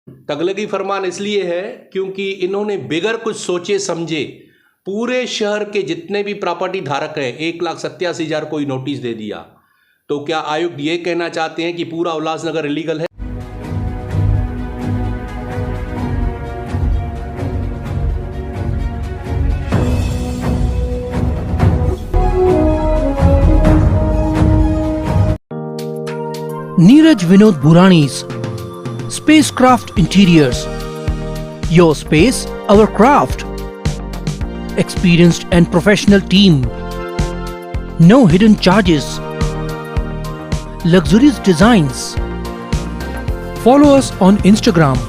तगलगी फरमान इसलिए है क्योंकि इन्होंने बिगर कुछ सोचे समझे पूरे शहर के जितने भी प्रॉपर्टी धारक हैं 1,87,000 कोई नोटिस दे दिया। तो क्या आयुक्त ये कहना चाहते हैं कि पूरा उल्लासनगर इलीगल है? Neeraj Vinod Burani's Spacecraft Interiors. Your space, our craft. Experienced and professional team. No hidden charges. Luxurious designs. Follow us on Instagram.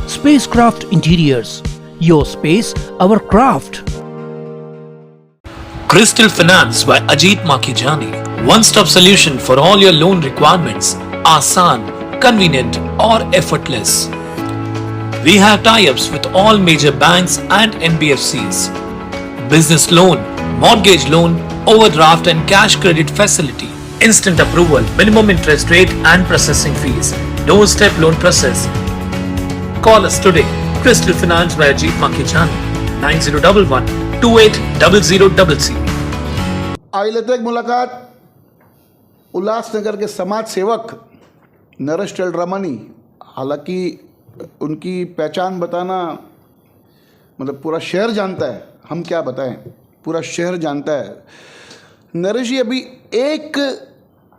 Spacecraft Interiors. Your space, our craft. Crystal Finance by Ajit Makijani. One-stop solution for all your loan requirements. Asan, convenient or effortless. We have tie-ups with all major banks and NBFCs. Business loan, mortgage loan, overdraft and cash credit facility. Instant approval, minimum interest rate and processing fees. Doorstep loan process. Call us today. Crystal Finance by Ajit Makijani. 9011 280000. आई लेते हैं एक मुलाकात उल्लासनगर के समाज सेवक नरेश टेलरामानी। हालांकि उनकी पहचान बताना मतलब पूरा शहर जानता है, हम क्या बताएं, पूरा शहर जानता है। नरेश जी, अभी एक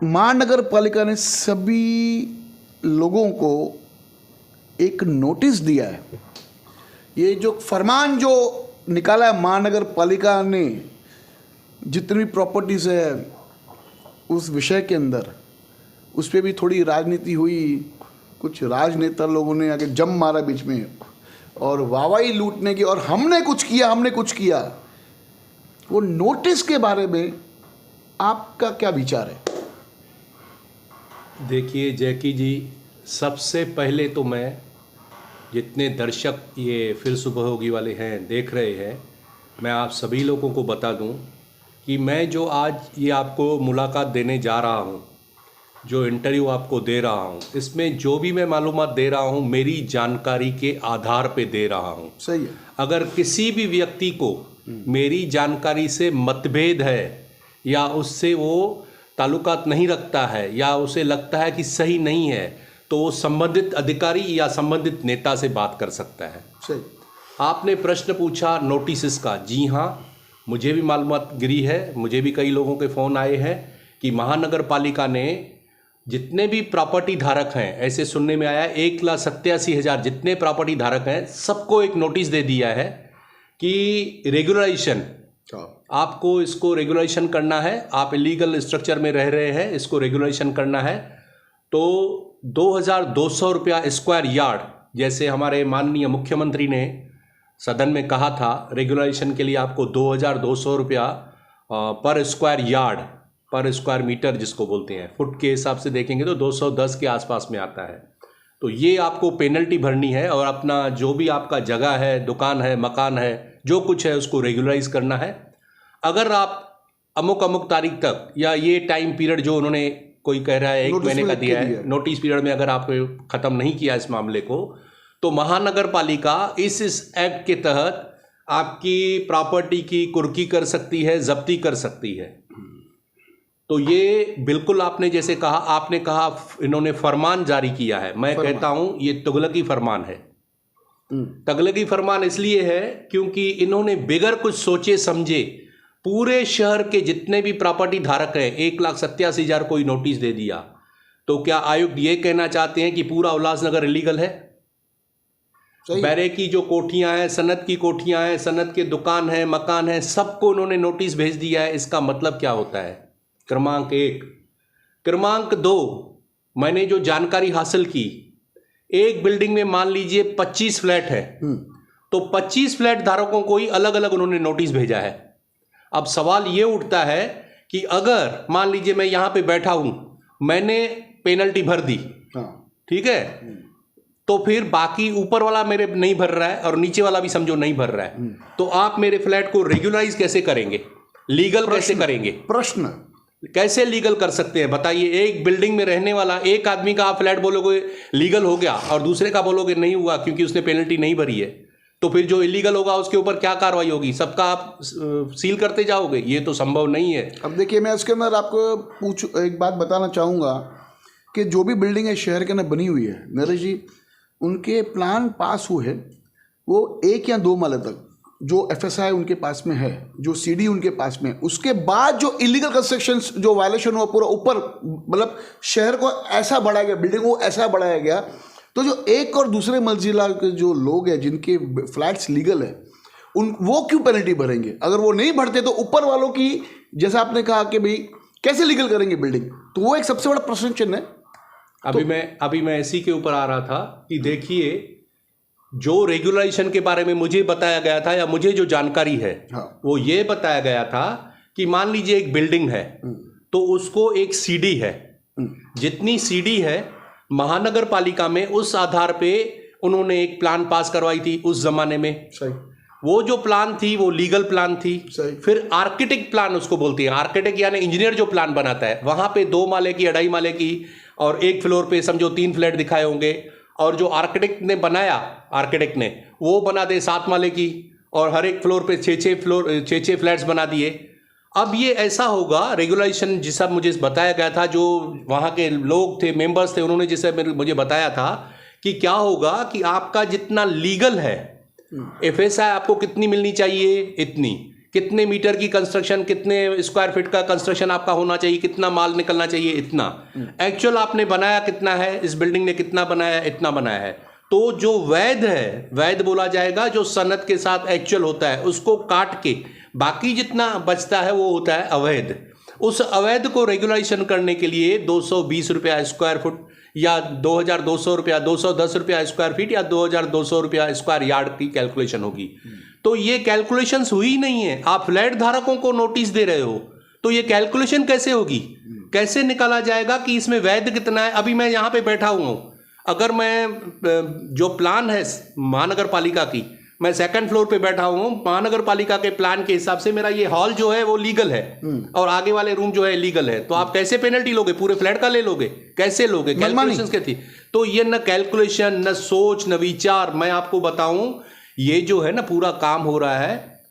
महानगर पालिका ने सभी लोगों को एक नोटिस दिया है। ये जो फरमान जो निकाला है महानगर पालिका ने, जितनी भी प्रॉपर्टीज़ है उस विषय के अंदर, उस पर भी थोड़ी राजनीति हुई। कुछ राजनेता लोगों ने आके जम मारा बीच में और वाहवाही लूटने की, और हमने कुछ किया। वो नोटिस के बारे में आपका क्या विचार है? देखिए जैकी जी, सबसे पहले तो मैं जितने दर्शक ये फिर सुबह होगी वाले हैं देख रहे हैं, मैं आप सभी लोगों को बता दूं कि मैं जो आज ये आपको मुलाकात देने जा रहा हूँ, जो इंटरव्यू आपको दे रहा हूँ, इसमें जो भी मैं मालूमात दे रहा हूँ मेरी जानकारी के आधार पे दे रहा हूँ। सही है। अगर किसी भी व्यक्ति को मेरी जानकारी से मतभेद है या उससे वो ताल्लुकात नहीं रखता है या उसे लगता है कि सही नहीं है, तो वो संबंधित अधिकारी या संबंधित नेता से बात कर सकता है। सही। आपने प्रश्न पूछा नोटिस का। जी हाँ, मुझे भी मालूमात गिरी है, मुझे भी कई लोगों के फ़ोन आए हैं कि महानगर पालिका ने जितने भी प्रॉपर्टी धारक हैं, ऐसे सुनने में आया 1,87,000 जितने प्रॉपर्टी धारक हैं सबको एक नोटिस दे दिया है कि रेगुलराइजेशन, आपको इसको रेगुलराइजेशन करना है। आप इलीगल स्ट्रक्चर में रह रहे हैं, इसको रेगुलराइजेशन करना है। तो 2,200 रुपया स्क्वायर यार्ड, जैसे हमारे माननीय मुख्यमंत्री ने सदन में कहा था, रेगुलराइजेशन के लिए आपको 2,200 रुपया पर स्क्वायर यार्ड, पर स्क्वायर मीटर जिसको बोलते हैं, फुट के हिसाब से देखेंगे तो 210 के आसपास में आता है। तो ये आपको पेनल्टी भरनी है और अपना जो भी आपका जगह है, दुकान है, मकान है, जो कुछ है उसको रेगुलराइज करना है। अगर आप अमुक तारीख तक, या ये टाइम पीरियड जो उन्होंने कोई कह रहा है 1 महीने का दिया है, नोटिस पीरियड में अगर आप ख़त्म नहीं किया इस मामले को, तो महानगर पालिका इस एक्ट के तहत आपकी प्रॉपर्टी की कुर्की कर सकती है, जब्ती कर सकती है। तो ये बिल्कुल आपने जैसे कहा, आपने कहा इन्होंने फरमान जारी किया है, मैं कहता हूं ये तुगलकी फरमान है। तगलगी फरमान इसलिए है क्योंकि इन्होंने बिगर कुछ सोचे समझे पूरे शहर के जितने भी प्रॉपर्टी धारक हैं 1,87,000 कोई नोटिस दे दिया। तो क्या आयुक्त ये कहना चाहते हैं कि पूरा उल्लासनगर इलीगल है? बैरे की जो कोठियां हैं, सनत की कोठियां हैं, सनत के दुकान है, मकान है, सबको उन्होंने नोटिस भेज दिया है। इसका मतलब क्या होता है? क्रमांक 1। क्रमांक 2, मैंने जो जानकारी हासिल की, एक बिल्डिंग में मान लीजिए 25 फ्लैट है, तो 25 फ्लैट धारकों को ही अलग अलग उन्होंने नोटिस भेजा है। अब सवाल ये उठता है कि अगर मान लीजिए मैं यहां पे बैठा हूं, मैंने पेनल्टी भर दी, ठीक है, तो फिर बाकी ऊपर वाला मेरे नहीं भर रहा है और नीचे वाला भी समझो नहीं भर रहा है, तो आप मेरे फ्लैट को रेगुलराइज कैसे करेंगे, लीगल कैसे करेंगे? प्रश्न कैसे लीगल कर सकते हैं बताइए? एक बिल्डिंग में रहने वाला एक आदमी का आप फ्लैट बोलोगे लीगल हो गया और दूसरे का बोलोगे नहीं हुआ क्योंकि उसने पेनल्टी नहीं भरी है, तो फिर जो इलीगल होगा उसके ऊपर क्या कार्रवाई होगी? सबका आप सील करते जाओगे? ये तो संभव नहीं है। अब देखिए, मैं उसके अंदर आपको एक बात बताना चाहूँगा कि जो भी बिल्डिंग है शहर के अंदर बनी हुई है नरेश जी, उनके प्लान पास हुए हैं वो 1 या 2 माले तक, जो FSI उनके पास में है, जो CD उनके पास में है, उसके बाद जो इलीगल कंस्ट्रक्शंस जो वायलेशन हुआ पूरा ऊपर, मतलब शहर को ऐसा बढ़ाया गया, बिल्डिंग को ऐसा बढ़ाया गया, तो जो एक और दूसरे मंजिला के जो लोग हैं जिनके फ्लैट्स लीगल है वो क्यों पेनल्टी भरेंगे? अगर वो नहीं भरते तो ऊपर वालों की, जैसा आपने कहा कि भाई कैसे लीगल करेंगे बिल्डिंग, तो वो एक सबसे बड़ा प्रश्न चिन्ह है। अभी मैं इसी के ऊपर आ रहा था कि देखिए, जो रेगुलेशन के बारे में मुझे बताया गया था या मुझे जो जानकारी है, हाँ। वो ये बताया गया था कि मान लीजिए एक बिल्डिंग है तो उसको एक CD है, जितनी CD है महानगर पालिका में उस आधार पे उन्होंने एक प्लान पास करवाई थी उस जमाने में। सही। वो जो प्लान थी वो लीगल प्लान थी। सही। फिर आर्किटेक्ट प्लान उसको बोलती है। आर्किटेक्ट यानी इंजीनियर जो प्लान बनाता है, वहां पे 2 माले की 2.5 माले की और एक फ्लोर पे समझो 3 फ्लैट दिखाए होंगे, और जो आर्किटेक्ट ने बनाया, आर्किटेक्ट ने वो बना दे 7 माले की और हर एक फ्लोर पे 6 फ्लैट्स बना दिए। अब ये ऐसा होगा, रेगुलेशन जिसा मुझे बताया गया था, जो वहाँ के लोग थे, मेंबर्स थे, उन्होंने जिसे मुझे बताया था कि क्या होगा कि आपका जितना लीगल है FSI आपको कितनी मिलनी चाहिए, इतनी, कितने मीटर की कंस्ट्रक्शन, कितने स्क्वायर फीट का कंस्ट्रक्शन आपका होना चाहिए, कितना माल निकलना चाहिए, इतना। एक्चुअल आपने बनाया कितना है, इस बिल्डिंग ने कितना बनाया, इतना बनाया है। तो जो वैध है, वैध बोला जाएगा, जो सनद के साथ एक्चुअल होता है उसको काट के बाकी जितना बचता है वो होता है अवैध। उस अवैध को रेगुलेशन करने के लिए 220 रुपया स्क्वायर फुट या 2200 रुपया, 210 रुपया स्क्वायर फीट या 2200 रुपया स्क्वायर यार्ड की कैलकुलेशन होगी। तो ये कैलकुलेशंस हुई नहीं है। आप फ्लैट धारकों को नोटिस दे रहे हो, तो ये कैलकुलेशन कैसे होगी? कैसे निकाला जाएगा कि इसमें वैध कितना है? अभी मैं यहाँ पे बैठा हुआ हूँ, अगर मैं जो प्लान है महानगर पालिका की, मैं 2nd फ्लोर पे बैठा हुआ हूँ, महानगर पालिका के प्लान के हिसाब से मेरा ये हॉल जो है वो लीगल है और आगे वाले रूम जो है लीगल है, तो आप कैसे पेनल्टी लोगे? पूरे फ्लैट का ले लोगे? कैसे लोगे? कैलकुलेशंस क्या थी? तो ये न कैलकुलेशन, न सोच, न विचार। मैं आपको बताऊं, ये जो है ना पूरा काम हो रहा है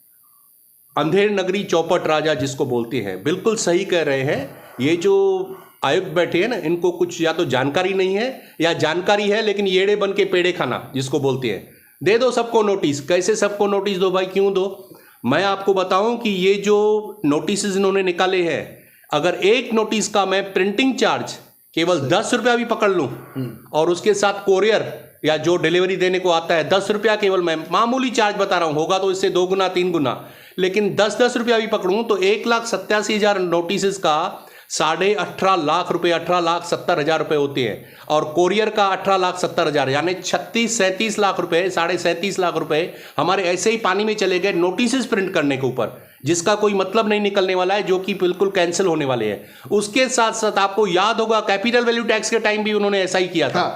अंधेर नगरी चौपट राजा जिसको बोलते हैं। बिल्कुल सही कह रहे हैं। ये जो आयुक्त बैठे हैं ना, इनको कुछ या तो जानकारी नहीं है या जानकारी है लेकिन येड़े बन के पेड़े खाना जिसको बोलते हैं। दे दो सबको नोटिस। कैसे सबको नोटिस दो भाई? क्यों दो? मैं आपको बताऊं कि ये जो नोटिस इन्होंने निकाले हैं, अगर एक नोटिस का मैं प्रिंटिंग चार्ज केवल 10 रुपया भी पकड़ लूं और उसके साथ कोरियर या जो डिलीवरी देने को आता है 10 रुपया, केवल मैं मामूली चार्ज बता रहा हूं, होगा तो इससे 2 गुना 3 गुना, लेकिन 10-10 रुपया भी पकड़ूं तो 1,87,000 नोटिस का 18.5 लाख रुपए, 18,70,000 रुपए होते हैं, और कोरियर का 18,70,000, यानी 36-37 लाख रुपए, 37.5 लाख रुपए हमारे ऐसे ही पानी में चले गए नोटिस प्रिंट करने के ऊपर, जिसका कोई मतलब नहीं निकलने वाला है, जो कि बिल्कुल कैंसिल होने वाले हैं। उसके साथ साथ आपको याद होगा कैपिटल वैल्यू टैक्स के टाइम भी उन्होंने ऐसा ही किया था।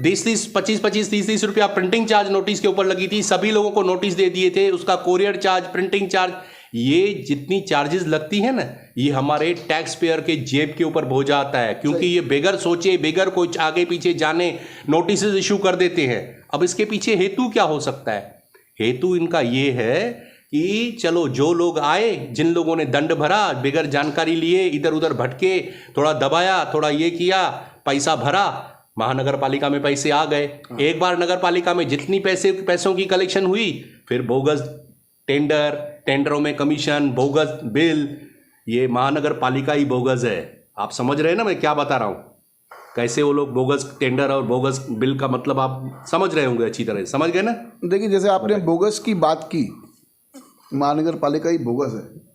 20-30, 25-25, 30-30 रुपया प्रिंटिंग चार्ज नोटिस के ऊपर लगी थी, सभी लोगों को नोटिस दे दिए थे, उसका कोरियर चार्ज, प्रिंटिंग चार्ज, ये जितनी चार्जेस लगती है ना, ये हमारे टैक्स पेयर के जेब के ऊपर बोझ आता है, क्योंकि ये बेगर सोचे, बेगर कुछ आगे पीछे जाने नोटिस इशू कर देते हैं। अब इसके पीछे हेतु क्या हो सकता है? हेतु इनका ये है कि चलो जो लोग आए, जिन लोगों ने दंड भरा, बेगर जानकारी लिए, इधर उधर भटके, थोड़ा दबाया, थोड़ा ये किया, पैसा भरा, महानगर पालिका में पैसे आ गए। एक बार नगर पालिका में जितनी पैसों की कलेक्शन हुई, फिर बोगस टेंडरों में कमीशन, बोगस बिल, ये महानगर पालिका ही बोगस है। आप समझ रहे हैं ना मैं क्या बता रहा हूँ? कैसे वो लोग बोगस टेंडर और बोगस बिल का मतलब आप समझ रहे होंगे, अच्छी तरह समझ गए ना? देखिए, जैसे आपने बोगस की बात की, महानगर पालिका ही बोगस है,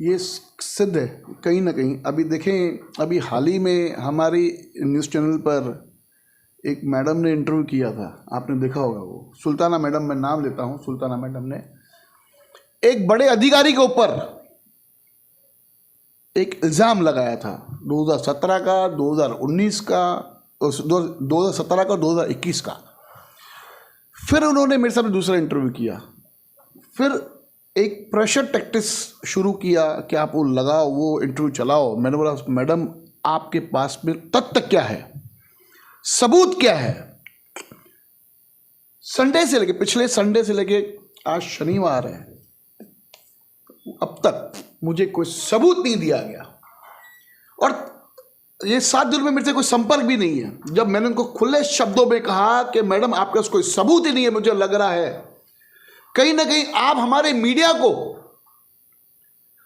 ये सिद्ध है कहीं ना कहीं। अभी देखें, अभी हाल ही में हमारी न्यूज़ चैनल पर एक मैडम ने इंटरव्यू किया था, आपने देखा होगा, वो सुल्ताना मैडम, मैं नाम लेता हूँ, सुल्ताना मैडम ने एक बड़े अधिकारी के ऊपर एक इल्ज़ाम लगाया था 2017 का, 2019 का, 2017 का, 2021 का। फिर उन्होंने मेरे साथ दूसरा इंटरव्यू किया, फिर एक प्रेशर टैक्टिक्स शुरू किया कि आप वो लगाओ, वो इंटरव्यू चलाओ। मैंने बोला मैडम आपके पास में तथ्य क्या है, सबूत क्या है? संडे से लेके, पिछले संडे से लेके आज शनिवार है, अब तक मुझे कोई सबूत नहीं दिया गया और ये 7 दिन में मेरे से कोई संपर्क भी नहीं है। जब मैंने उनको खुले शब्दों में कहा कि मैडम आपके पास कोई सबूत ही नहीं है, मुझे लग रहा है कहीं ना कहीं आप हमारे मीडिया को,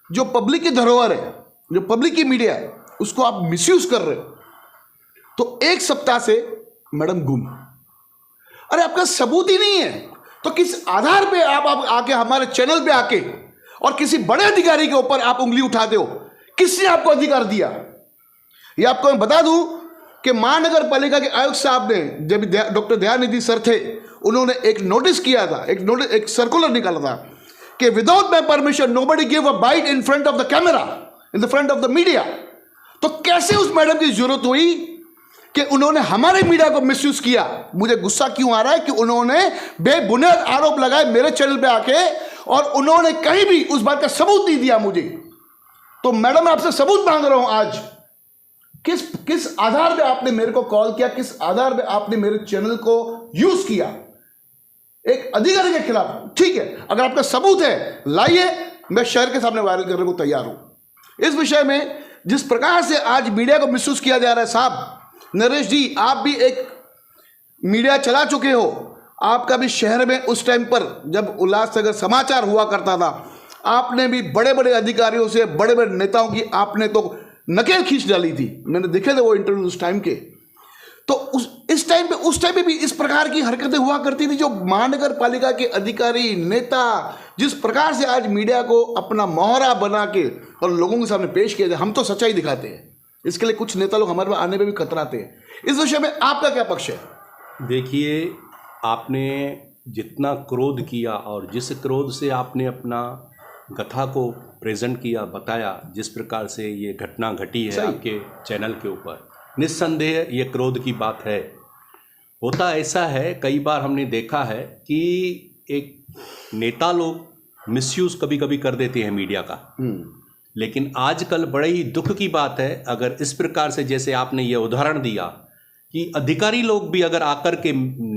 जो पब्लिक की धरोहर है, जो पब्लिक की मीडिया है, उसको आप मिसयूज कर रहे हो। तो 1 सप्ताह से मैडम गुम। अरे आपका सबूत ही नहीं है तो किस आधार पे आप आके हमारे चैनल पे आके और किसी बड़े अधिकारी के ऊपर आप उंगली उठाते हो? किसने आपको अधिकार दिया? ये आपको मैं बता दूं कि महानगर पालिका के आयुक्त साहब ने, जब डॉक्टर दयानिधि सर थे, उन्होंने एक नोटिस किया था, एक सर्कुलर निकाला था कि without my permission nobody give a bite in front of the camera, in the front of the media. तो कैसे उस मैडम की जरूरत हुई कि उन्होंने हमारे मीडिया को मिसयूज किया? मुझे गुस्सा क्यों आ रहा है कि उन्होंने बेबुनियाद आरोप लगाए मेरे चैनल पे आके और उन्होंने कहीं भी उस बात का सबूत नहीं दिया मुझे। तो मैडम मैं आपसे सबूत मांग रहा हूं आज, किस आधार पे आपने मेरे को कॉल किया, किस आधार पे आपने मेरे चैनल को यूज किया एक अधिकारी के खिलाफ? ठीक है, अगर आपका सबूत है लाइए, मैं शहर के सामने वायरल करने को तैयार हूं। इस विषय में जिस प्रकार से आज मीडिया को मिसयूज किया जा रहा है, साहब नरेश जी आप भी एक मीडिया चला चुके हो, आपका भी शहर में उस टाइम पर जब उल्लासनगर समाचार हुआ करता था, आपने भी बड़े बड़े अधिकारियों से, बड़े बड़े नेताओं की आपने तो नकेल खींच डाली थी। मैंने देखे थे वो इंटरव्यू उस टाइम के। तो उस टाइम पे भी इस प्रकार की हरकतें हुआ करती थी। जो महानगर पालिका के अधिकारी, नेता जिस प्रकार से आज मीडिया को अपना मोहरा बना के और लोगों के सामने पेश किया जाए, हम तो सच्चाई दिखाते हैं, इसके लिए कुछ नेता लोग हमारे आने में भी कतराते हैं। इस विषय में आपका क्या पक्ष है? देखिए, आपने जितना क्रोध किया और जिस क्रोध से आपने अपना कथा को प्रेजेंट किया, बताया, जिस प्रकार से ये घटना घटी है आपके चैनल के ऊपर, निस्संदेह ये क्रोध की बात है। होता ऐसा है, कई बार हमने देखा है कि एक नेता लोग मिसयूज कभी कभी कर देते हैं मीडिया का, लेकिन आजकल बड़े ही दुख की बात है, अगर इस प्रकार से जैसे आपने ये उदाहरण दिया कि अधिकारी लोग भी अगर आकर के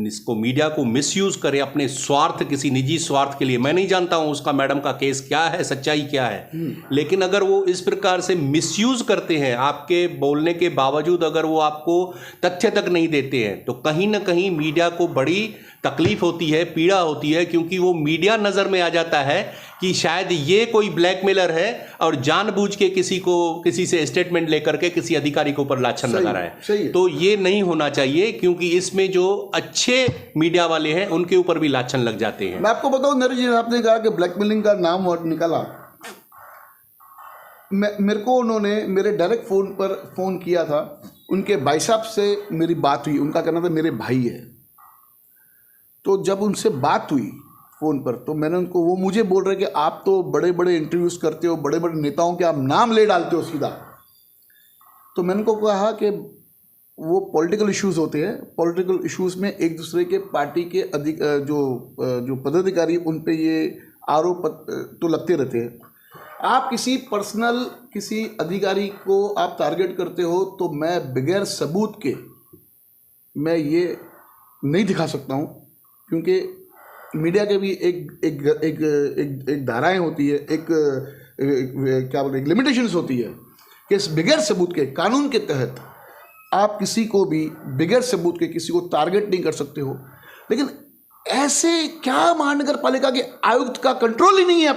इसको मीडिया को मिसयूज करें अपने स्वार्थ, किसी निजी स्वार्थ के लिए। मैं नहीं जानता हूं उसका मैडम का केस क्या है, सच्चाई क्या है, लेकिन अगर वो इस प्रकार से मिसयूज करते हैं, आपके बोलने के बावजूद अगर वो आपको तथ्य तक नहीं देते हैं, तो कहीं ना कहीं मीडिया को बड़ी तकलीफ होती है, पीड़ा होती है, क्योंकि वो मीडिया नज़र में आ जाता है कि शायद ये कोई ब्लैकमेलर है और जानबूझ के किसी से स्टेटमेंट लेकर के किसी अधिकारी के ऊपर लाछन लगा रहा है। तो ये नहीं होना चाहिए, क्योंकि इसमें जो अच्छे मीडिया वाले हैं उनके ऊपर भी लाछन लग जाते हैं। मैं आपको बताऊं नरेश जी, आपने कहा कि ब्लैकमेलिंग का नाम और निकाला, मेरे को उन्होंने मेरे डायरेक्ट फ़ोन पर फ़ोन किया था, उनके भाई साहब से मेरी बात हुई, उनका कहना था मेरे भाई है। तो जब उनसे बात हुई फ़ोन पर, तो मैंने उनको, वो मुझे बोल रहे कि आप तो बड़े बड़े इंटरव्यूज़ करते हो, बड़े बड़े नेताओं के आप नाम ले डालते हो सीधा। तो मैंने उनको कहा कि वो पॉलिटिकल इश्यूज़ होते हैं, पॉलिटिकल इश्यूज़ में एक दूसरे के पार्टी के जो पदाधिकारी, उन पे ये आरोप तो लगते रहते हैं। आप किसी अधिकारी को आप टारगेट करते हो, तो मैं बगैर सबूत के मैं ये नहीं दिखा सकता हूँ, क्योंकि मीडिया के भी एक धाराएं होती है, क्या बोलते हैं, लिमिटेशंस होती है कि इस बगैर सबूत के, कानून के तहत आप किसी को भी बगैर सबूत के किसी को टारगेट नहीं कर सकते हो। लेकिन ऐसे क्या महानगर पालिका के आयुक्त का कंट्रोल ही नहीं है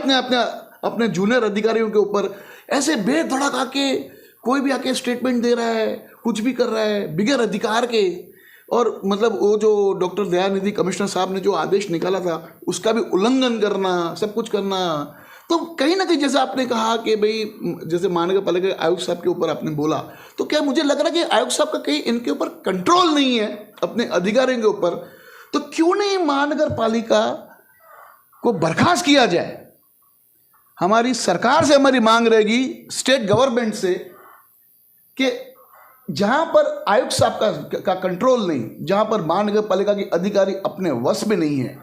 अपने जूनियर अधिकारियों के ऊपर? ऐसे बेधड़क आके कोई भी आके स्टेटमेंट दे रहा है, कुछ भी कर रहा है बगैर अधिकार के। और मतलब वो जो डॉक्टर दयानिधि कमिश्नर साहब ने जो आदेश निकाला था, उसका भी उल्लंघन करना, सब कुछ करना। तो कहीं ना कहीं जैसे आपने कहा कि भाई, जैसे महानगर पालिका आयुक्त साहब के ऊपर आपने बोला, तो क्या मुझे लग रहा है कि आयुक्त साहब का कहीं इनके ऊपर कंट्रोल नहीं है अपने अधिकारियों के ऊपर? तो क्यों नहीं महानगर पालिका को बर्खास्त किया जाए? हमारी सरकार से हमारी मांग रहेगी, स्टेट गवर्नमेंट से, कि जहां पर आयुक्त साहब का कंट्रोल नहीं, जहां पर महानगर पालिका के अधिकारी अपने वश में नहीं है,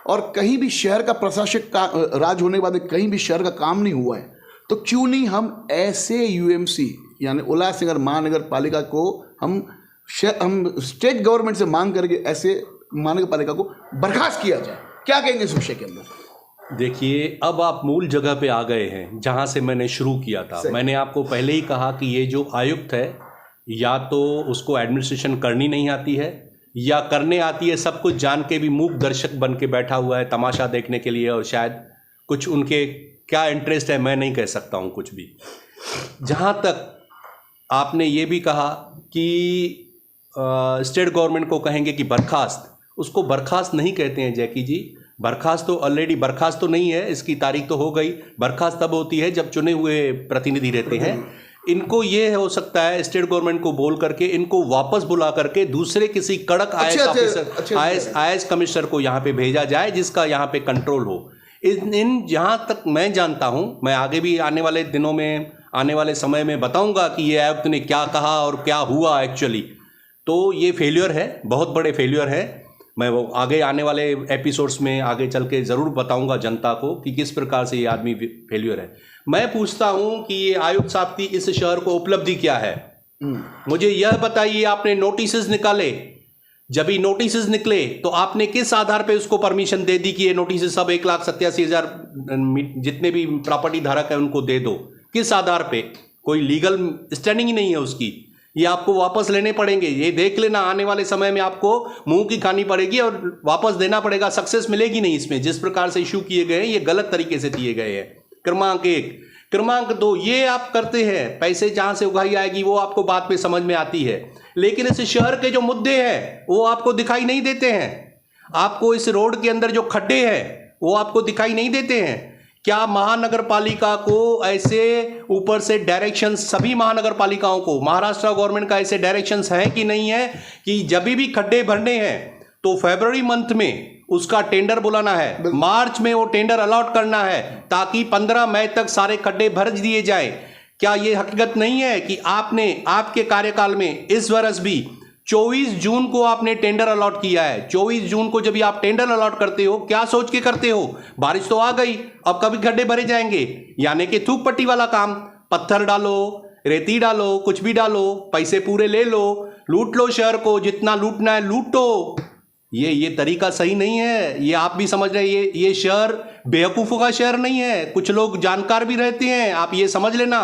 और कहीं भी शहर का प्रशासक का राज होने के बाद कहीं भी शहर का काम नहीं हुआ है, तो क्यों नहीं हम ऐसे यूएमसी यानी उल्लासनगर महानगर पालिका को हम स्टेट गवर्नमेंट से मांग करके ऐसे महानगर पालिका को बर्खास्त किया जाए? क्या कहेंगे इस विषय के अंदर? देखिए, अब आप मूल जगह पे आ गए हैं जहां से मैंने शुरू किया था। मैंने आपको पहले ही कहा कि ये जो आयुक्त है, या तो उसको एडमिनिस्ट्रेशन करनी नहीं आती है, या करने आती है सब कुछ जान के भी मूक दर्शक बन के बैठा हुआ है तमाशा देखने के लिए, और शायद कुछ उनके क्या इंटरेस्ट है मैं नहीं कह सकता हूँ कुछ भी। जहाँ तक आपने ये भी कहा कि स्टेट गवर्नमेंट को कहेंगे कि बर्खास्त, उसको बर्खास्त नहीं कहते हैं जैकी जी। बर्खास्त तो ऑलरेडी बर्खास्त तो नहीं है, इसकी तारीख तो हो गई। बर्खास्त तब होती है जब चुने हुए प्रतिनिधि रहते हैं। इनको ये हो सकता है स्टेट गवर्नमेंट को बोल करके इनको वापस बुला करके दूसरे किसी कड़क IAS कमिश्नर को यहाँ पे भेजा जाए, जिसका यहाँ पे कंट्रोल हो। इन जहाँ तक मैं जानता हूँ, मैं आगे भी आने वाले दिनों में, आने वाले समय में बताऊंगा कि ये आयुक्त ने क्या कहा और क्या हुआ एक्चुअली। तो ये फेलियर है, बहुत बड़े फेलियर है। मैं वो आगे आने वाले एपिसोड्स में आगे चल के ज़रूर बताऊंगा जनता को कि किस प्रकार से ये आदमी फेलियर है। मैं पूछता हूँ कि ये आयुक्त साहब की इस शहर को उपलब्धि क्या है? मुझे यह बताइए, आपने नोटिसेस निकाले, जब ही नोटिसेस निकले तो आपने किस आधार पे उसको परमिशन दे दी कि ये नोटिसेस सब 1,87,000 जितने भी प्रॉपर्टी धारक है उनको दे दो? किस आधार पे? कोई लीगल स्टैंडिंग ही नहीं है उसकी। ये आपको वापस लेने पड़ेंगे, ये देख लेना। आने वाले समय में आपको मुंह की खानी पड़ेगी और वापस देना पड़ेगा। सक्सेस मिलेगी नहीं इसमें। जिस प्रकार से इशू किए गए हैं ये गलत तरीके से दिए गए हैं। क्रमांक 1। क्रमांक 2, ये आप करते हैं, पैसे जहां से उगाई आएगी वो आपको बाद में समझ में आती है, लेकिन इस शहर के जो मुद्दे हैं वो आपको दिखाई नहीं देते हैं। आपको इस रोड के अंदर जो खड्डे हैं वो आपको दिखाई नहीं देते हैं। क्या महानगर पालिका को ऐसे ऊपर से डायरेक्शन, सभी महानगर पालिकाओं को महाराष्ट्र गवर्नमेंट का ऐसे डायरेक्शंस है कि नहीं है कि जब भी खड्डे भरने हैं तो फरवरी मंथ में उसका टेंडर बुलाना है, मार्च में वो टेंडर अलॉट करना है, ताकि 15 मई तक सारे खड्डे भर दिए जाए? क्या ये हकीकत नहीं है कि आपने आपके कार्यकाल में इस वर्ष भी 24 जून को आपने टेंडर अलॉट किया है? 24 जून को जब आप टेंडर अलॉट करते हो, क्या सोच के करते हो? बारिश तो आ गई, अब कभी खड्डे भरे जाएंगे, यानी कि थूक पट्टी वाला काम। पत्थर डालो, रेती डालो, कुछ भी डालो, पैसे पूरे ले लो, लूट लो शहर को, जितना लूटना है लूटो। ये तरीका सही नहीं है। ये आप भी समझ रहे हैं, ये शहर बेवकूफ़ों का शहर नहीं है। कुछ लोग जानकार भी रहते हैं, आप ये समझ लेना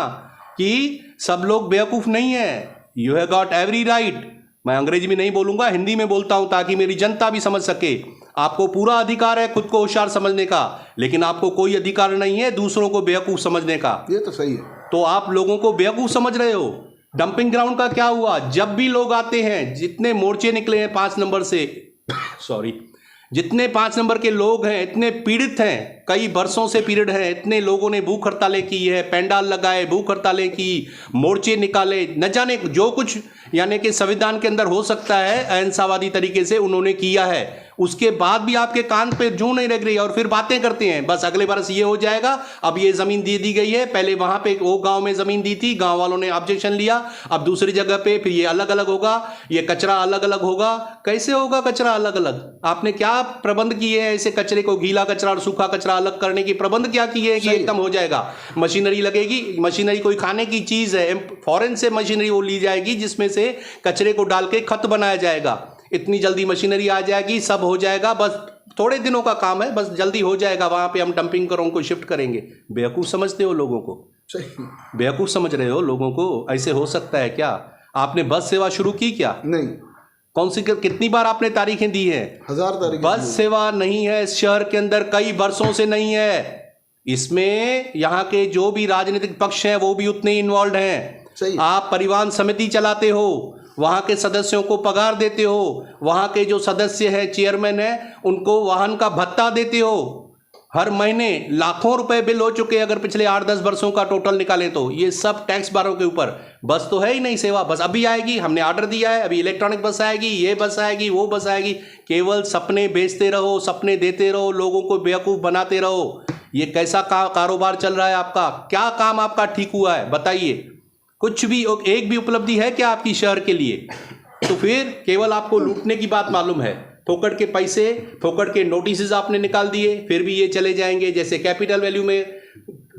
कि सब लोग बेवकूफ़ नहीं है। You have got every right. मैं अंग्रेजी में नहीं बोलूंगा, हिंदी में बोलता हूं ताकि मेरी जनता भी समझ सके। आपको पूरा अधिकार है खुद को होशियार समझने का, लेकिन आपको कोई अधिकार नहीं है दूसरों को बेवकूफ़ समझने का। ये तो सही है। तो आप लोगों को बेवकूफ़ समझ रहे हो। डंपिंग ग्राउंड का क्या हुआ? जब भी लोग आते हैं, जितने मोर्चे निकले हैं 5 नंबर से सॉरी, जितने 5 नंबर के लोग हैं इतने पीड़ित हैं, कई बरसों से पीड़ित हैं। इतने लोगों ने भूख हड़तालें की है, पेंडाल लगाए, भूख हड़तालें की, मोर्चे निकाले, न जाने जो कुछ यानी कि संविधान के अंदर हो सकता है अहिंसावादी तरीके से उन्होंने किया है। उसके बाद भी आपके कान पे जूं नहीं लग रही और फिर बातें करते हैं बस अगले बरस ये हो जाएगा, अब ये ज़मीन दे दी गई है, पहले वहाँ पे वो गांव में ज़मीन दी थी, गांव वालों ने ऑब्जेक्शन लिया, अब दूसरी जगह पे फिर ये अलग अलग होगा, ये कचरा अलग अलग होगा। कैसे होगा कचरा अलग अलग? आपने क्या प्रबंध किए हैं ऐसे कचरे को, गीला कचरा और सूखा कचरा अलग करने की प्रबंध क्या किए हैं कि एकदम हो जाएगा? मशीनरी लगेगी, मशीनरी कोई खाने की चीज़ है, फॉरेन से मशीनरी वो ली जाएगी जिसमें से कचरे को डाल के खत बनाया जाएगा। इतनी जल्दी मशीनरी आ जाएगी, सब हो जाएगा, बस थोड़े दिनों का काम है, बस जल्दी हो जाएगा। वहाँ पे हम डंपिंग ग्राउंड को शिफ्ट करेंगे। बेवकूफ़ समझते हो लोगों को? बेवकूफ़ समझ रहे हो लोगों को? ऐसे हो सकता है क्या? आपने बस सेवा शुरू की क्या? नहीं। कौन सी, कितनी बार आपने तारीखें दी हैं? 1000 तारीखें। बस सेवा नहीं है इस शहर के अंदर, कई वर्षों से नहीं है। इसमें यहाँ के जो भी राजनीतिक पक्ष हैं वो भी उतने ही इन्वॉल्व हैं। आप परिवहन समिति चलाते हो, वहाँ के सदस्यों को पगार देते हो, वहाँ के जो सदस्य हैं, चेयरमैन हैं, उनको वाहन का भत्ता देते हो। हर महीने लाखों रुपए बिल हो चुके हैं अगर पिछले 8-10 वर्षों का टोटल निकालें तो। ये सब टैक्स बारों के ऊपर। बस तो है ही नहीं सेवा, बस अभी आएगी, हमने ऑर्डर दिया है, अभी इलेक्ट्रॉनिक बस आएगी, ये बस आएगी, वो बस आएगी। केवल सपने बेचते रहो, सपने देते रहो, लोगों को बेवकूफ़ बनाते रहो। ये कैसा कारोबार चल रहा है आपका? क्या काम आपका ठीक हुआ है बताइए? कुछ भी, एक भी उपलब्धि है क्या आपकी शहर के लिए? तो फिर केवल आपको लूटने की बात मालूम है। फोकट के पैसे, फोकट के नोटिस आपने निकाल दिए, फिर भी ये चले जाएंगे। जैसे कैपिटल वैल्यू में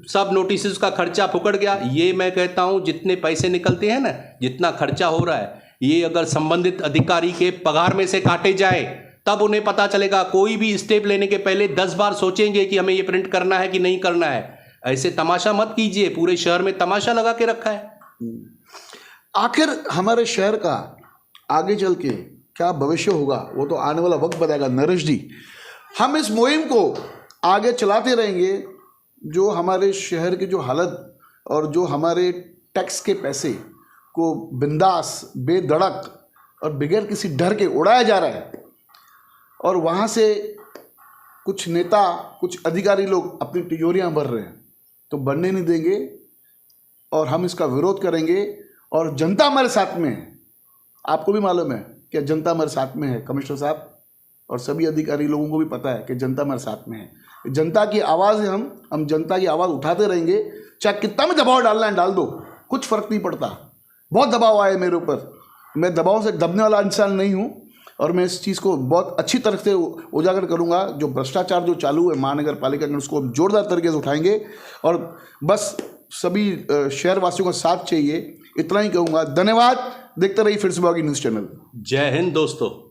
सब नोटिस का खर्चा फुकट गया। ये मैं कहता हूं जितने पैसे निकलते हैं ना, जितना खर्चा हो रहा है, ये अगर संबंधित अधिकारी के पगार में से काटे जाए तब उन्हें पता चलेगा। कोई भी स्टेप लेने के पहले 10 बार सोचेंगे कि हमें ये प्रिंट करना है कि नहीं करना है। ऐसे तमाशा मत कीजिए, पूरे शहर में तमाशा लगा के रखा है। आखिर हमारे शहर का आगे चल के क्या भविष्य होगा वो तो आने वाला वक्त बताएगा। नरेश जी, हम इस मुहिम को आगे चलाते रहेंगे। जो हमारे शहर की जो हालत और जो हमारे टैक्स के पैसे को बिंदास, बेधड़क और बगैर किसी डर के उड़ाया जा रहा है, और वहाँ से कुछ नेता, कुछ अधिकारी लोग अपनी तिजोरियाँ भर रहे हैं, तो बनने नहीं देंगे और हम इसका विरोध करेंगे। और जनता हमारे साथ में है, आपको भी मालूम है कि जनता हमारे साथ में है। कमिश्नर साहब और सभी अधिकारी लोगों को भी पता है कि जनता हमारे साथ में है। जनता की आवाज़ है, हम जनता की आवाज़ उठाते रहेंगे। चाहे कितना भी दबाव डालना है डाल दो, कुछ फ़र्क नहीं पड़ता। बहुत दबाव आया मेरे ऊपर, मैं दबाव से दबने वाला इंसान नहीं हूँ, और मैं इस चीज़ को बहुत अच्छी तरह से उजागर करूँगा। जो भ्रष्टाचार जो चालू है महानगर पालिका में, उसको हम जोरदार तरीके से उठाएंगे। और बस सभी शहरवासियों का साथ चाहिए, इतना ही कहूँगा। धन्यवाद। देखते रहिए फिर सुबह की न्यूज़ चैनल। जय हिंद दोस्तों।